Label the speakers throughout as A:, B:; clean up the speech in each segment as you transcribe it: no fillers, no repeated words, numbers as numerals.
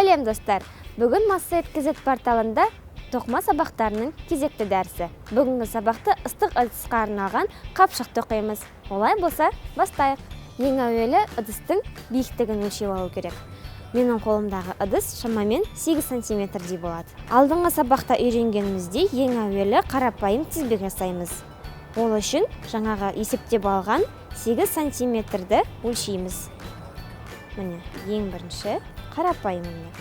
A: Сәлем достар! Бүгін Массаеткезет порталында тоқыма сабақтарының кезекті дәрісі. Бүгінгі сабақты ыстық ыдысқа арналған қапшықты оқимыз. Олай болса, бастайық. Ең әуелі ыдыстың биіктігін өлшеп алу керек. Менің қолымдағы ыдыс шамамен 8 сантиметрдей болады. Алдыңғы сабақта үйренгеніміздей ең әуелі қарапайым тізбек жасаймыз. Ол үшін жаңағы есептеп алған 8 сантиметрді өлшейміз. Міне, ең бірінші қарапайым өрнек.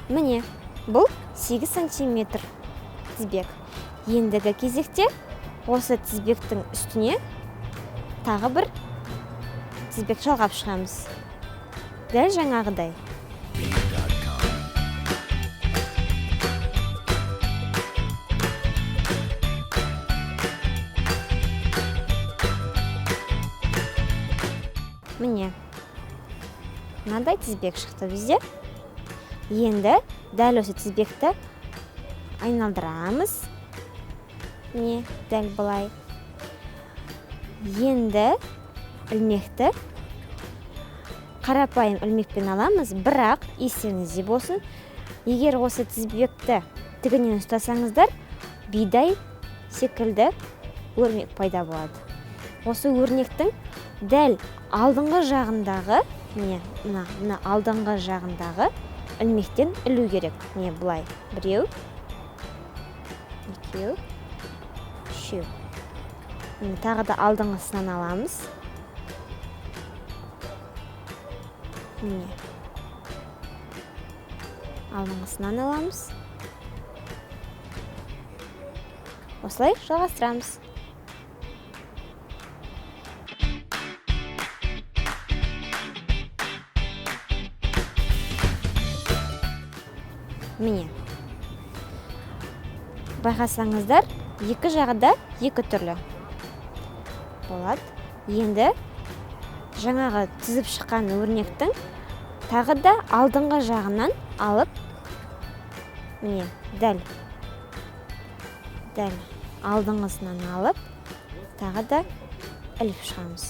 A: Міне, бұл 8 сантиметр тізбек. Ендігі кезекте осы тізбектің үстіне тағы бір тізбек жалғап шығамыз. Дәл жаңағыдай. Міне, мынандай тізбек шықты бізде. Енді дәл осы тізбекті айналдырамыз. Міне, дәл бұлай. Енді ілмекті қарапайым ілмекпен аламыз, бірақ естеріңізде болсын, егер осы тізбекті тігінен ұстасаңыздар, бидай секілді өрнек пайда болады. Осы өрнектің дәл алдыңғы жағындағы, мына алдыңғы жағындағы ілмектен ілу керек. Міне бұлай. 1, 2, 3. Тағы да алдыңғысынан аламыз. Міне. Алдыңғысынан аламыз. Осылай жалғастырамыз. Міне, байқасаңыздар, екі жағы да екі түрлі болады. Енді жаңағы тізіп шыққан өрнектің тағы да алдыңғы жағынан алып, міне, дәл алдыңғысынан алып, тағы да іліп шығамыз.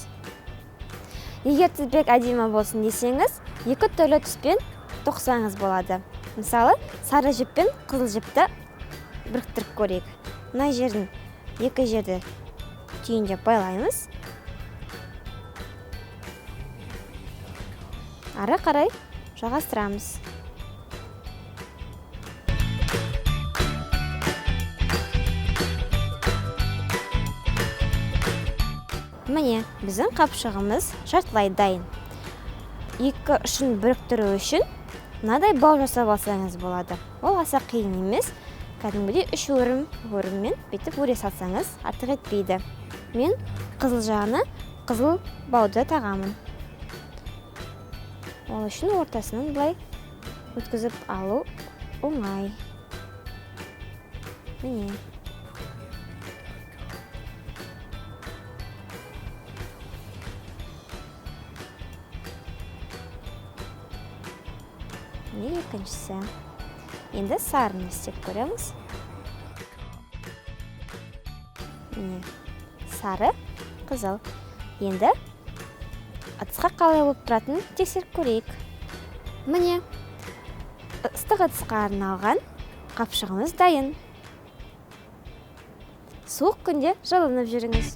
A: Егер тізбек әдемі болсын десеңіз, екі түрлі түспен тоқсаңыз болады. Мысалы, сары жіп пен қызыл жіпті біріктіріп көрейік. Мына жердің екі жерді түйіндеп байлаймыз. Ары қарай жалғастырамыз. Міне, біздің қапшығымыз жартылай дайын. Екі ұшын біріктіру үшін мынадай бау жасап алсаңыз болады. Ол аса қиын емес. Кәдімгідей 3 өріммен бүйтіп өре салсаңыз артық етпейді. Мен қызыл жағына қызыл бауды тағамын. Ол үшін ортасынан былай өткізіп алу оңай. Міне. Міне екіншісі. Енді сарыны істеп көреміз. Міне, сары, қызыл. Енді ыдысқа қалай болып тұратынын тексеріп көрейік. Міне, ыстық ыдысқа арналған қапшығымыз дайын. Суық күнде жылынып жүріңіз.